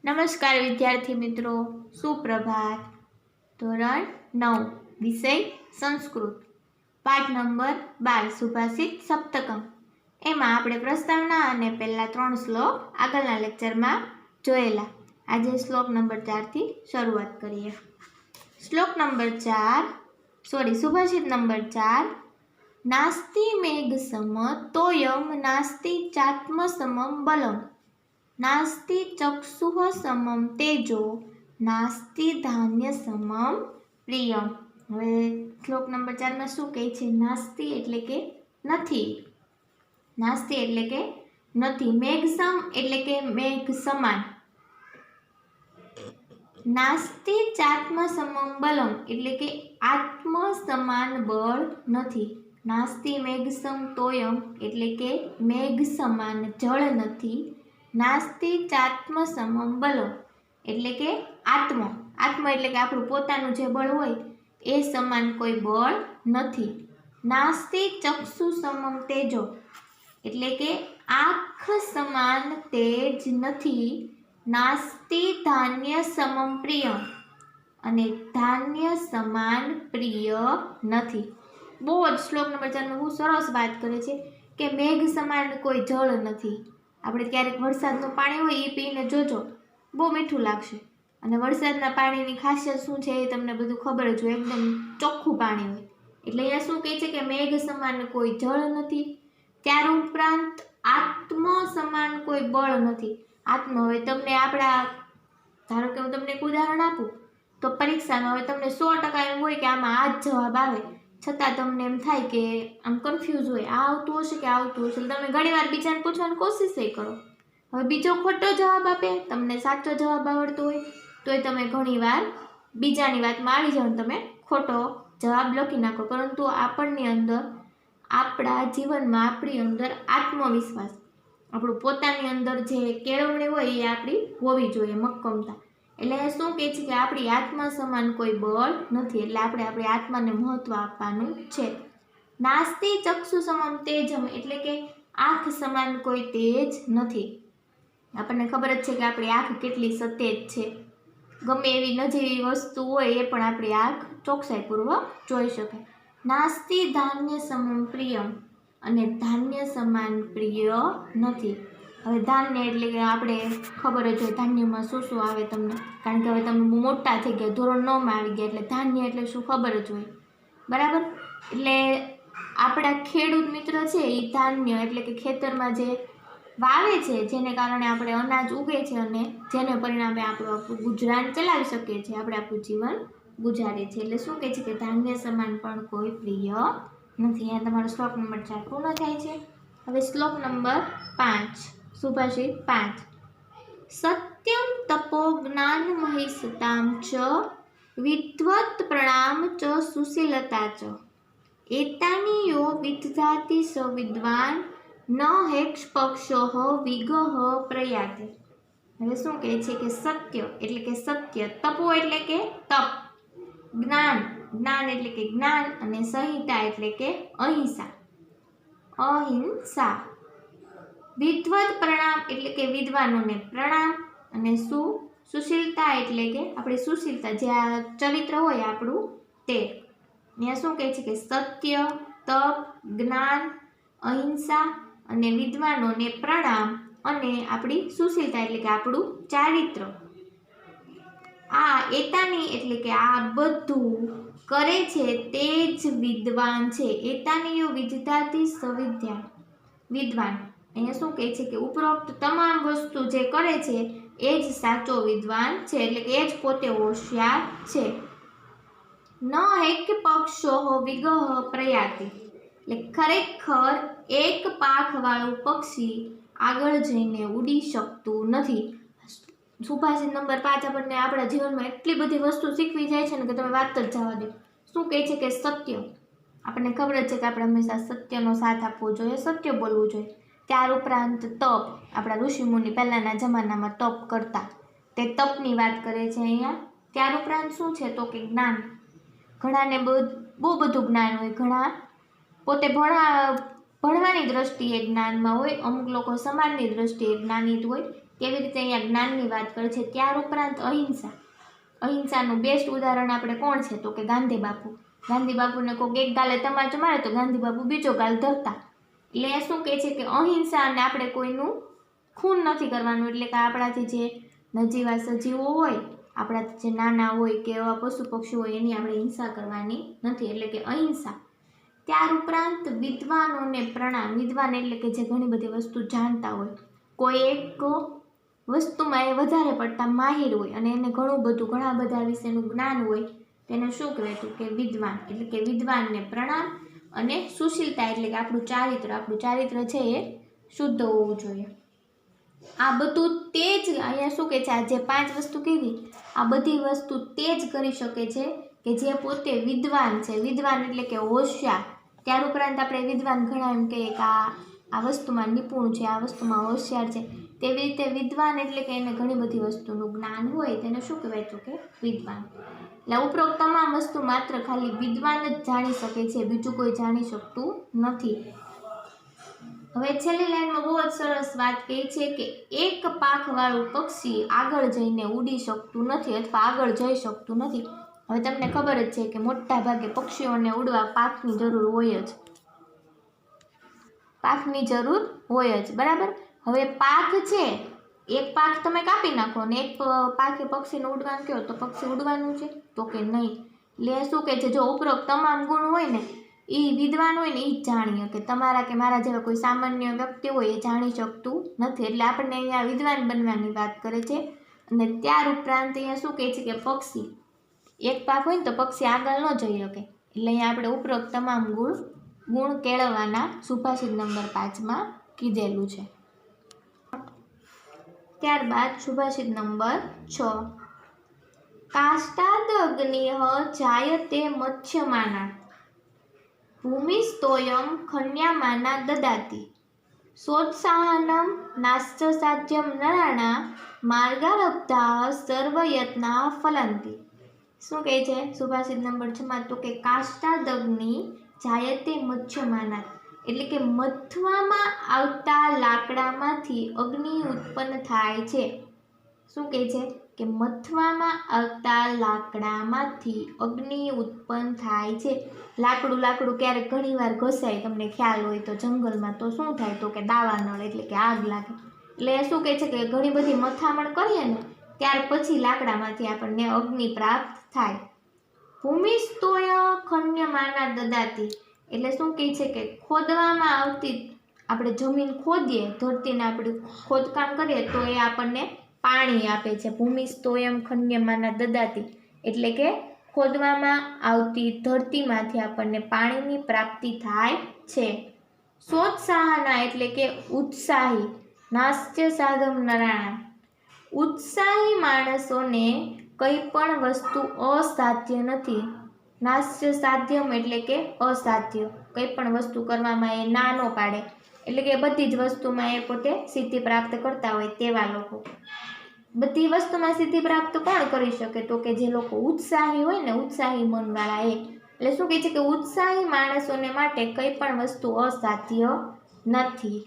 नमस्कार विद्यार्थी मित्रों, सुप्रभात। धोरण 9 विषय संस्कृत, पाठ नंबर 12 सुभाषित सप्तकम। एमां आपणे प्रस्तावना अने पहेला 3 श्लोक आगळना लेक्चरमां जोयेला। आजे श्लोक नंबर 4 थी शरूआत करीए। श्लोक नंबर 4 सुभाषित नंबर 4। नास्ति मेघ सम तोयम नास्ति चात्म समम बलम, नास्ति चक्षुः समम तेजो, नास्ति धान्य समम प्रियम। हवे श्लोक नंबर 4 में शुं कहे छे? नास्ति एटले के नथी, नास्ति एटले के नथी, मेघसम एटले के मेघ समान, नास्ति चात्म समम बलम एटले के आत्म समान बळ नथी, नास्ति मेघसम तोयम एटले के मेघ समान जळ नथी, नास्ति चात्म समम बलम एटले के आत्म आत्म एटले के आपणुं पोतानुं जे बळ होय ए समान कोई बळ नथी, नास्ति चक्षु समम तेजो एटले के आँख समान तेज नथी, नास्ति धान्य समम प्रिय अने धान्य समान प्रिय नथी। बहुत श्लोक नंबर 4 में बहुत सरस बात करे छे कि मेघ समान कोई जळ नथी। આપણે ક્યારેક વરસાદનું પાણી હોય એ પીને જોજો, બહુ મીઠું લાગશે। અને વરસાદના પાણીની ખાસિયત શું છે એ તમને બધું ખબર જ હોય, એકદમ ચોખ્ખું પાણી હોય। એટલે અહીંયા શું કહે છે કે મેઘ સમાન કોઈ જળ નથી, ત્યાર ઉપરાંત આત્મ સમાન કોઈ બળ નથી। આત્મ હવે તમને આપણા, ધારો કે હું તમને એક ઉદાહરણ આપું તો પરીક્ષામાં હવે તમને 100% એમ હોય કે આમાં આ જ જવાબ આવે, છતાં તમને એમ થાય કે આમ કન્ફ્યુઝ હોય, આ આવતું હશે કે આવતું હશે, તમે ઘણીવાર બીજાને પૂછવાની કોશિશ કરો। હવે બીજો ખોટો જવાબ આપે, તમને સાચો જવાબ આવડતો હોય તોય તમે ઘણીવાર બીજાની વાતમાં આવી જાઓ, તમે ખોટો જવાબ લખી નાખો। પરંતુ આપણની અંદર, આપણા જીવનમાં આપણી અંદર આત્મવિશ્વાસ, આપણું પોતાની અંદર જે કેળવણી હોય એ આપણી હોવી જોઈએ, મક્કમતા। એટલે શું કહે છે કે આપણી આત્મા સમાન કોઈ બળ નથી, એટલે આપણે આપણી આત્માને મહત્વ આપવાનું છે। નાસ્તિ ચક્ષુ સમમ તેજમ એટલે કે આંખ સમાન કોઈ તેજ નથી। આપણને ખબર જ છે કે આપણી આંખ કેટલી સતેજ છે, ગમે એવી નજીવી વસ્તુ હોય એ પણ આપણી આંખ ચોકસાઈપૂર્વક જોઈ શકે। નાસ્તિ ધાન્ય સમમ પ્રિયમ અને ધાન્ય સમાન પ્રિય નથી। હવે ધાન્ય એટલે કે આપણે ખબર જ હોય ધાન્યમાં શું શું આવે તમને, કારણ કે હવે તમે મોટા થઈ ગયા, ધોરણ 9માં આવી ગયા, એટલે ધાન્ય એટલે શું ખબર જ હોય, બરાબર। એટલે આપણા ખેડૂત મિત્ર છે એ ધાન્ય એટલે કે ખેતરમાં જે વાવે છે, જેને કારણે આપણે અનાજ ઉગે છે અને જેને પરિણામે આપણું ગુજરાન ચલાવી શકીએ છીએ, આપણે આપણું જીવન ગુજારીએ છીએ। એટલે શું કહે છે કે ધાન્ય સમાન પણ કોઈ પ્રિય નથી। અહીંયા તમારો શ્લોક નંબર 4 પૂર્ણ થાય છે। હવે શ્લોક નંબર 5 सुभाषित 5। सत्यम तपो ज्ञान महिषतां च विद्वत् प्रणाम च सुशीलता च एतानि यो विद्धाति स विद्वान न हेक्ष पक्षोः विगः प्रयाति। હવે શું કહે છે કે સત્ય એટલે કે સત્ય, તપો એટલે કે તપ, જ્ઞાન જ્ઞાન એટલે કે જ્ઞાન અને સંહિતા એટલે કે અહિંસા અહિંસા, વિદ્વત પ્રણામ એટલે કે વિદ્વાનોને પ્રણામ અને સુશીલતા એટલે કે આપણી સુશીલતા, જે આ ચરિત્ર હોય આપણું તે। અહીંયા શું કહે છે કે સત્ય, તપ, જ્ઞાન, અહિંસા અને વિદ્વાનોને પ્રણામ અને આપણી સુશીલતા એટલે કે આપણું ચારિત્ર, આ એતાની એટલે કે આ બધું કરે છે તે જ વિદ્વાન છે। એતાનીયો વિદ્ધાતિ સવિદ્યા, વિદ્વાન અહીંયા શું કહે છે કે ઉપરોક્ત તમામ વસ્તુ જે કરે છે એ જ સાચો વિદ્વાન છે, એટલે કે એ જ પોતે હોશિયાર છે। ન એક પક્ષો વિગહ પ્રયાતિ એટલે ખરેખર એક પાંખવાળું પક્ષી આગળ જઈને ઉડી શકતું નથી। સુભાષિત નંબર 5 આપણને આપણા જીવનમાં એટલી બધી વસ્તુ શીખવી જાય છે ને કે તમે વાત જ જવા દો। શું કહે છે કે સત્ય, આપણને ખબર જ છે કે આપણે હંમેશા સત્યનો સાથ આપવો જોઈએ, સત્ય બોલવું જોઈએ। ત્યાર ઉપરાંત તપ, આપણા ઋષિમુનિ પહેલાંના જમાનામાં તપ કરતા, તે તપની વાત કરે છે અહીંયા। ત્યાર ઉપરાંત શું છે તો કે જ્ઞાન, ઘણાને બહુ બધું જ્ઞાન હોય, ઘણા પોતે ભણવાની દ્રષ્ટિએ જ્ઞાનમાં હોય, અમુક લોકો સમાજની દ્રષ્ટિએ જ્ઞાની હોય. કેવી રીતે અહીંયા જ્ઞાનની વાત કરે છે. ત્યાર ઉપરાંત અહિંસા. અહિંસાનું બેસ્ટ ઉદાહરણ આપણે કોણ છે તો કે ગાંધી બાપુ. ગાંધી બાપુને કોઈક એક ગાલે તમાચો મારે તો ગાંધી બાપુ બીજો ગાલ ધરતા. એટલે શું કહે છે કે અહિંસા અને આપણે કોઈનું ખૂન નથી કરવાનું. એટલે કે આપણાથી જે નજીવા સજીવો હોય, આપણાથી જે નાના હોય કે એવા પશુ પક્ષીઓ હોય એની આપણે હિંસા કરવાની નથી. એટલે કે અહિંસા. ત્યાર ઉપરાંત વિદ્વાનોને પ્રણામ. વિદ્વાન એટલે કે જે ઘણી બધી વસ્તુ જાણતા હોય, કોઈ એક વસ્તુમાં એ વધારે પડતા માહિર હોય અને એને ઘણા બધા વિશેનું જ્ઞાન હોય, તેને શું કહેવાતું કે વિદ્વાન. એટલે કે વિદ્વાનને પ્રણામ. અને સુશીલતા એટલે કે આપણું ચારિત્ર છે એ શુદ્ધ હોવું જોઈએ. આ બધું તે જ અહીંયા શું કહે છે, આ જે 5 વસ્તુ કીધી, આ બધી વસ્તુ તે જ કરી શકે છે કે જે પોતે વિદ્વાન છે. વિદ્વાન એટલે કે હોશિયાર. ત્યાર ઉપરાંત આપણે વિદ્વાન ઘણા એમ કહીએ કે આ વસ્તુમાં નિપુણ છે, આ વસ્તુમાં હોશિયાર છે. તેવી રીતે વિદ્વાન એટલે કે એને ઘણી બધી વસ્તુનું જ્ઞાન હોય, તેને શું કહેવાય તો કે વિદ્વાન. એટલે ઉપરોક્ત તમામ વસ્તુ માત્ર ખાલી વિદ્વાન જ જાણી શકે છે, બીજું કોઈ જાણી શકતું નથી. હવે છેલ્લી લાઈનમાં બહુ જ સરસ વાત કહી છે કે એક પાંખવાળું પક્ષી આગળ જઈને ઉડી શકતું નથી અથવા આગળ જઈ શકતું નથી. હવે તમને ખબર જ છે કે મોટા ભાગે પક્ષીઓને ઉડવા પાંખની જરૂર હોય જ. પાંખની જરૂર હોય જ, બરાબર. હવે પાંખ છે, એક પાંખ તમે કાપી નાખો ને એક પાંખે પક્ષીને ઉડવાનું કહો તો પક્ષી ઉડવાનું છે તો કે નહીં. એટલે શું કહે છે, જો ઉપરોક્ત તમામ ગુણ હોય ને એ વિદ્વાન હોય ને એ જ જાણી શકે. તમારા કે મારા જેવા કોઈ સામાન્ય વ્યક્તિ હોય એ જાણી શકતું નથી. એટલે આપણને અહીંયા વિદ્વાન બનવાની વાત કરે છે. અને ત્યાર ઉપરાંત અહીંયા શું કહે છે કે પક્ષી એક પાંખ હોય ને તો પક્ષી આગળ ન જઈ શકે. એટલે અહીંયા આપણે ઉપરોક્ત તમામ ગુણ કેળવવાના સુભાષિત નંબર 5માં કીધેલું છે. ત્યારબાદ સુભાષિત નંબર 6. કાષ્ટાદગ્નિઃ જાયતે મત્સ્યમાના ભૂમિસ્તોયમ ખન્યામાના દદાતિ સોત્સાહનમ નાશ્ચ સાધ્યમ નરાણા માર્ગારબ્ધાઃ સર્વયત્ના ફલંતિ. શું કહે છે સુભાષિત નંબર 6માં તો કે કાષ્ટાદગ્નિ જાયતે મત્સ્યમાના એટલે કે મથવામાં આવતા લાકડામાંથી અગ્નિ ઉત્પન્ન થાય છે. શું કહે છે કે મથવામાં આવતા લાકડામાંથી અગ્નિ ઉત્પન્ન થાય છે. લાકડું ક્યારેક ઘણીવાર ઘસાય, તમને ખ્યાલ હોય તો જંગલમાં તો શું થાય તો કે દાવાનળ એટલે કે આગ લાગે. એટલે શું કહે છે કે ઘણી બધી મથામણ કરીએ ને ત્યાર પછી લાકડામાંથી આપણને અગ્નિ પ્રાપ્ત થાય. ભૂમિસ્તોય ખન્યમાના દદાતિ એટલે શું કહે છે કે ખોદવામાં આવતી, આપણે જમીન ખોદીએ, ધરતીને આપણે ખોદકામ કરીએ તો એ આપણને પાણી આપે છે. ભૂમિસ્તોયમ ખન્યમાના દદાતિ એટલે કે ખોદવામાં આવતી ધરતીમાંથી આપણને પાણીની પ્રાપ્તિ થાય છે. સોત્સાહના એટલે કે ઉત્સાહી. નાસ્ય સાધમ નરાણા ઉત્સાહી માણસોને કંઈ પણ વસ્તુ અસાધ્ય નથી. નાસ્ય સાધ્યમ એટલે કે અસાધ્ય, કંઈ પણ વસ્તુ કરવામાં એ ના ન પાડે. એટલે કે બધી જ વસ્તુમાં એ પોતે સિદ્ધિ પ્રાપ્ત કરતા હોય તેવા લોકો. બધી વસ્તુમાં સિદ્ધિ પ્રાપ્ત કોણ કરી શકે તો કે જે લોકો ઉત્સાહી હોય ને, ઉત્સાહી મનવાળા એ. એટલે શું કહે છે કે ઉત્સાહી માણસોને માટે કંઈ પણ વસ્તુ અસાધ્ય નથી.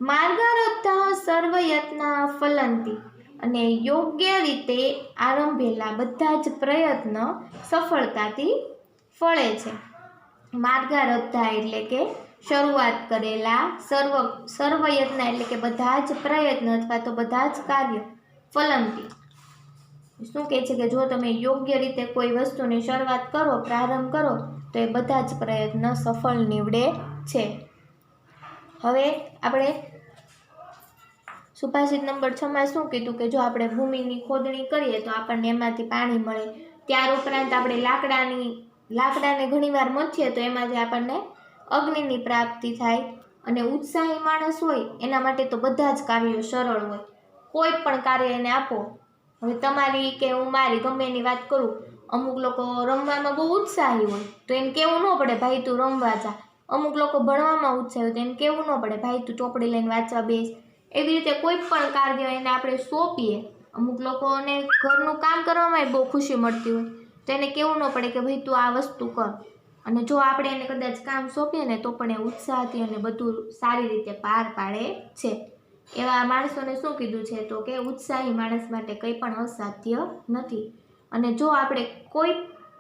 માર્ગારબ્ધાઃ સર્વયત્ના ફલંતિ અને યોગ્ય રીતે આરંભેલા બધા જ પ્રયત્ન સફળતાથી ફળે છે. માર્ગારબ્ધા એટલે કે શરૂઆત કરેલા, સર્વયત્ન એટલે કે બધા જ પ્રયત્ન અથવા તો બધા જ કાર્ય. ફલંતિ શું કહે છે કે જો તમે યોગ્ય રીતે કોઈ વસ્તુની શરૂઆત કરો, પ્રારંભ કરો તો એ બધા જ પ્રયત્ન સફળ નીવડે છે. હવે આપણે સુભાષિત નંબર 6માં શું કીધું કે જો આપણે ભૂમિની ખોદણી કરીએ તો આપણને એમાંથી પાણી મળે. ત્યાર ઉપરાંત આપણે લાકડાને ઘણીવાર મથીએ તો એમાંથી આપણને અગ્નિની પ્રાપ્તિ થાય. અને ઉત્સાહી માણસ હોય એના માટે તો બધા જ કાર્યો સરળ હોય. કોઈ પણ કાર્ય એને આપો, હવે તમારી કે હું મારી ગમે એની વાત કરું, અમુક લોકો રમવામાં બહુ ઉત્સાહી હોય તો એને કહેવું ન પડે ભાઈ તું રમવા જા. અમુક લોકો ભણવામાં ઉત્સાહી હોય તો એને કહેવું ન પડે ભાઈ તું ચોપડી લઈને વાંચવા બેસ. એવી રીતે કોઈ પણ કાર્ય એને આપણે સોંપીએ, અમુક લોકોને ઘરનું કામ કરવામાં બહુ ખુશી મળતી હોય તો એને કહેવું ન પડે કે ભાઈ તું આ વસ્તુ કર. અને જો આપણે એને કદાચ કામ સોંપીએ ને તો પણ એ ઉત્સાહથી અને બધું સારી રીતે પાર પાડે છે. એવા માણસોને શું કીધું છે તો કે ઉત્સાહી માણસ માટે કંઈ પણ અસાધ્ય નથી. અને જો આપણે કોઈ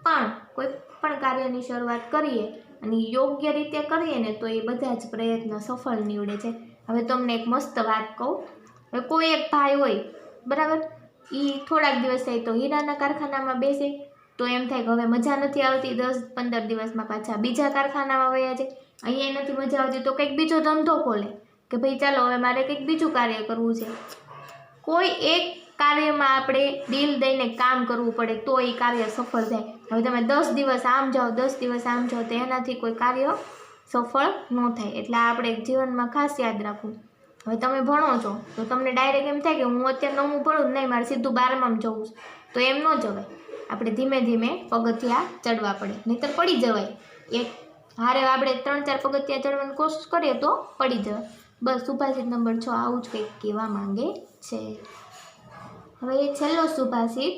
પણ કાર્યની શરૂઆત કરીએ અને યોગ્ય રીતે કરીએ ને તો એ બધા જ પ્રયત્ન સફળ નીવડે છે. હવે તમને એક મસ્ત વાત કહું. હવે કોઈ એક ભાઈ હોય બરાબર, એ થોડાક દિવસ થાય તો હીરાના કારખાનામાં બેસે તો એમ થાય કે હવે મજા નથી આવતી, 10-15 દિવસમાં પાછા બીજા કારખાનામાં વયા જાય. અહીંયા નથી મજા આવતી તો કંઈક બીજો ધંધો ખોલે કે ભાઈ ચાલો હવે મારે કંઈક બીજું કાર્ય કરવું છે. કોઈ એક કાર્યમાં આપણે દિલ દઈને કામ કરવું પડે તો એ કાર્ય સફળ થાય. હવે તમે 10 દિવસ આમ જાઓ 10 દિવસ આમ જાઓ તો એનાથી કોઈ કાર્ય સફળ ન થાય. એટલે આપણે જીવનમાં ખાસ યાદ રાખવું. હવે તમે ભણો છો તો તમને ડાયરેક્ટ એમ થાય કે હું અત્યારે 9મું ભણું નહીં, મારે સીધું 12માં જવું છે, તો એમ ન જવાય. આપણે ધીમે ધીમે પગથિયા ચડવા પડે, નહીંતર પડી જવાય. એક હારે આપણે 3-4 પગથિયા ચડવાની કોશિશ કરીએ તો પડી જવાય. બસ સુભાષિત નંબર 6 આવું જ કંઈક કહેવા માંગે છે. હવે એ છેલ્લો સુભાષિત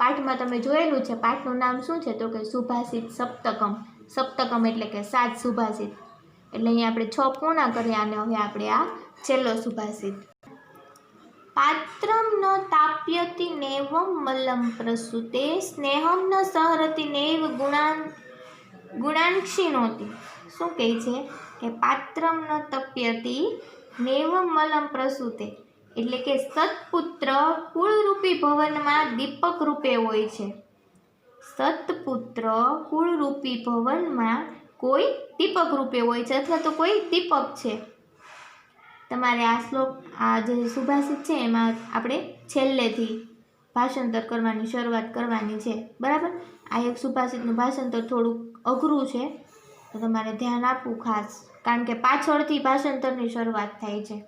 પાઠમાં તમે જોયેલું છે. પાઠનું નામ શું છે તો કે સુભાષિત સપ્તકમ. સપ્તકમ એટલે કે 7 સુભાષિત. એટલે અહીંયા આપણે 6 પૂર્ણ કર્યા અને હવે આપણે આ છેલ્લો સુભાષિત. પાત્રમ ન તાપ્યતિ નૈવમ મલ્લમ પ્રસૂતે સ્નેહમ ન સહરતિ નૈવ ગુણાંક્ષિણોતિ. શું કહે છે કે પાત્રમ ન તપ્યતિ નૈવમ મલ્લમ પ્રસૂતે એટલે કે સત્પુત્ર કુળરૂપી ભવનમાં દીપક રૂપે હોય છે. સત્પુત્ર કુળરૂપી ભવનમાં કોઈ દીપક રૂપે હોય છે અથવા તો કોઈ દીપક છે. તમારે આ શ્લોક આ જે સુભાષિત છે એમાં આપણે છેલ્લેથી ભાષાંતર કરવાની શરૂઆત કરવાની છે. બરાબર, આ એક સુભાષિતનું ભાષાંતર થોડુંક અઘરું છે તો તમારે ધ્યાન આપવું ખાસ, કારણ કે પાછળથી ભાષાંતરની શરૂઆત થાય છે.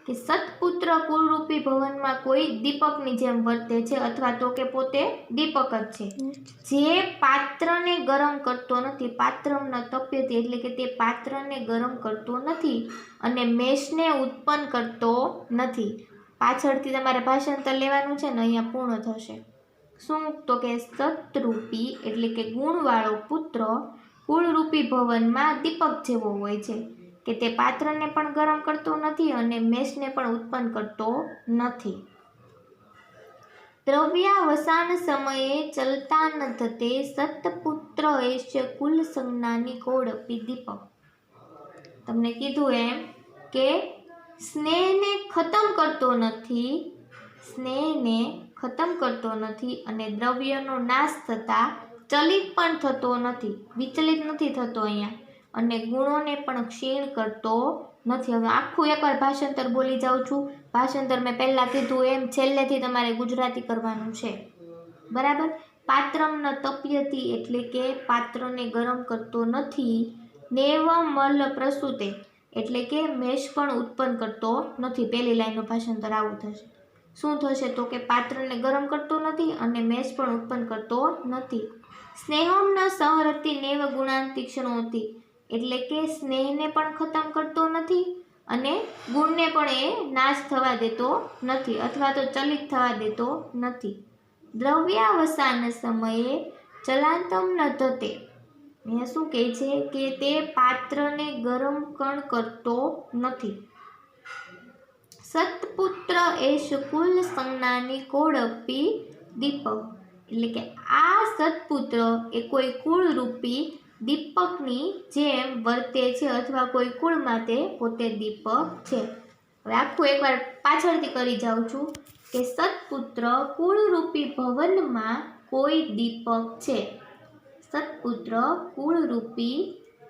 કે સત્પુત્ર કુળરૂપી ભવનમાં કોઈ દીપકની જેમ વર્તે છે અથવા તો કે પોતે દીપક જ છે, જે પાત્રને ગરમ કરતો નથી. પાત્રમ ન તપ્યતિ એટલે કે તે પાત્રને ગરમ કરતો નથી અને મેષને ઉત્પન્ન કરતો નથી. પાછળથી તમારે ભાષાંતર લેવાનું છે ને અહીંયા પૂર્ણ થશે. શું તો કે સતરૂપી એટલે કે ગુણવાળો પુત્ર કુળરૂપી ભવનમાં દીપક જેવો હોય છે કે તે પાત્રને પણ ગરમ કરતો નથી અને મેષને પણ ઉત્પન્ન કરતો નથી. દ્રવ્યાવસાન સમયે ચલતા ન થતે સત્પુત્ર એશ્ય કુલ સંજ્ઞાની કોડપી દીપક. તમને કીધું એમ કે સ્નેહને ખતમ કરતો નથી, સ્નેહને ખતમ કરતો નથી અને દ્રવ્યનો નાશ થતાં ચલિત પણ થતો નથી, વિચલિત નથી થતો અહીંયા, અને ગુણોને પણ ક્ષીણ કરતો નથી. હવે આખું એકવાર ભાષાંતર બોલી જાઉં છું. ભાષાંતર મેં પહેલાં કીધું એમ છેલ્લેથી તમારે ગુજરાતી કરવાનું છે. બરાબર. પાત્રમ ન તપ્યતિ એટલે કે પાત્રને ગરમ કરતો નથી. નેવ મલ પ્રસૂતે એટલે કે મેષ પણ ઉત્પન્ન કરતો નથી. પહેલી લાઈનનું ભાષાંતર આવું થશે. શું થશે તો કે પાત્રને ગરમ કરતો નથી અને મેષ પણ ઉત્પન્ન કરતો નથી. સ્નેહમ ન સહરતિ નેવ ગુણાંતિક્ષણોતિ એટલે કે સ્નેહને પણ ખતમ કરતો નથી અને ગુણને પણ એ નાશ થવા દેતો નથી અથવા તો ચલિત થવા દેતો નથી. દ્રવ્યાવસાન સમયે ચલાંતમ ન થતે. અહીંયા શું કહે છે કે તે પાત્રને ગરમ પણ કરતો નથી. સત્પુત્ર એશ કુલ સંજ્ઞાની કોડપી દીપક એટલે કે આ સત્પુત્ર એ કોઈ કુળરૂપી દીપકની જેમ વર્તે છે અથવા કોઈ કુળમાં તે પોતે દીપક છે. હવે આખું એકવાર પાછળથી કરી જાઉં છું કે સત્પુત્ર કુળરૂપી ભવનમાં કોઈ દીપક છે. સત્પુત્ર કુળરૂપી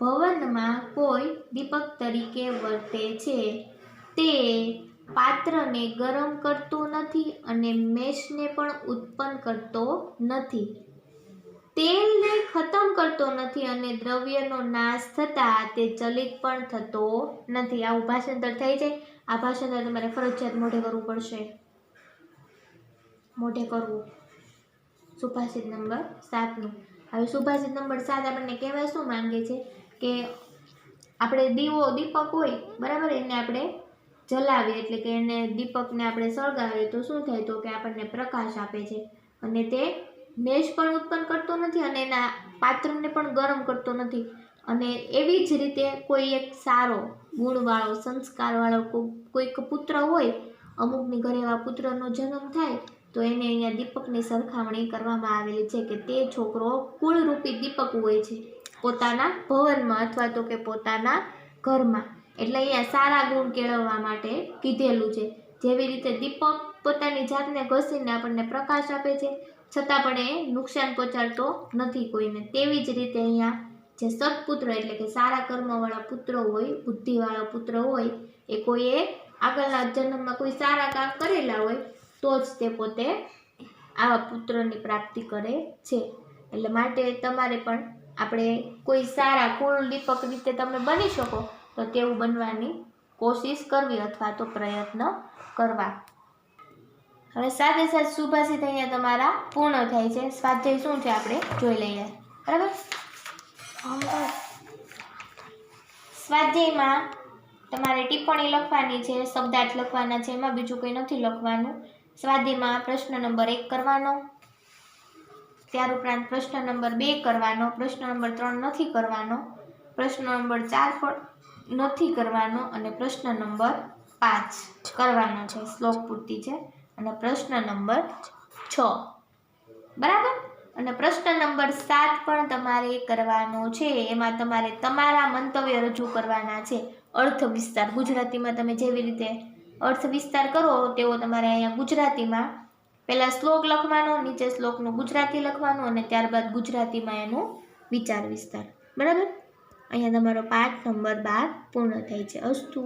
ભવનમાં કોઈ દીપક તરીકે વર્તે છે. તે પાત્રને ગરમ કરતો નથી અને મેષને પણ ઉત્પન્ન કરતો નથી. તેલને ખતમ કરતો નથી અને દ્રવ્યનો નાશ થતાં તે ચલિત પણ થતો નથી. આવું ભાષાંતર થઈ જાય. આ ભાષાંતર તમારે ફરજિયાત મોઢે કરવું પડશે. મોઢે કરવું. સુભાષિત નંબર 7નું. હવે સુભાષિત નંબર 7 આપણને કહેવા શું માંગે છે કે આપણે દીપક હોય બરાબર, એને આપણે જલાવીએ એટલે કે એને દીપકને આપણે સળગાવીએ તો શું થાય તો કે આપણને પ્રકાશ આપે છે અને તે મેષ પણ ઉત્પન્ન કરતો નથી અને એના પાત્રને પણ ગરમ કરતો નથી. અને એવી જ રીતે કોઈ એક સારો ગુણવાળો સંસ્કારવાળો કોઈક પુત્ર હોય, અમુકની ઘરે એવા પુત્રનો જન્મ થાય તો એને અહીંયા દીપકની સરખામણી કરવામાં આવેલી છે કે તે છોકરો કુળરૂપી દીપક હોય છે પોતાના ભવનમાં અથવા તો કે પોતાના ઘરમાં. એટલે અહીંયા સારા ગુણ કેળવવા માટે કીધેલું છે. જેવી રીતે દીપક પોતાની જાતને ઘસીને આપણને પ્રકાશ આપે છે છતાં પણ એ નુકસાન પહોંચાડતો નથી કોઈને, તેવી જ રીતે અહીંયા જે સત્પુત્ર એટલે કે સારા કર્મવાળા પુત્ર હોય, બુદ્ધિવાળા પુત્ર હોય, એ કોઈએ આગળના જન્મમાં કોઈ સારા કામ કરેલા હોય તો જ તે પોતે આવા પુત્રની પ્રાપ્તિ કરે છે. એટલે માટે તમારે પણ આપણે કોઈ સારા કુળ દીપક રીતે તમે બની શકો તો તેવું બનવાની કોશિશ કરવી અથવા તો પ્રયત્ન કરવા. હવે સાથે સાથે સુભાષિત અહીંયા તમારા પૂર્ણ થાય છે. સ્વાધ્યાય શું છે આપણે જોઈ લઈએ. બરાબર, સ્વાધ્યાયમાં તમારે ટિપ્પણી લખવાની છે, શબ્દાર્થ લખવાના છે, એમાં બીજું કંઈ નથી લખવાનું. સ્વાધ્યાયમાં પ્રશ્ન નંબર 1 કરવાનો, ત્યાર ઉપરાંત પ્રશ્ન નંબર 2 કરવાનો, પ્રશ્ન નંબર 3 નથી કરવાનો, પ્રશ્ન નંબર 4 પણ નથી કરવાનો અને પ્રશ્ન નંબર 5 કરવાનો છે, શ્લોક પૂર્તિ છે, અને પ્રશ્ન નંબર 6 બરાબર. અને પ્રશ્ન નંબર 7 પણ તમારે કરવાનો છે. એમાં તમારે તમારા મંતવ્ય રજૂ કરવાના છે. અર્થ વિસ્તાર ગુજરાતીમાં તમે જેવી રીતે અર્થ વિસ્તાર કરો તેવો તમારે અહીંયા ગુજરાતીમાં પહેલાં શ્લોક લખવાનો, નીચે શ્લોકનું ગુજરાતી લખવાનું અને ત્યારબાદ ગુજરાતીમાં એનું વિચાર વિસ્તાર. બરાબર, અહીંયા તમારો પાઠ નંબર 12 પૂર્ણ થાય છે. અસ્તુ.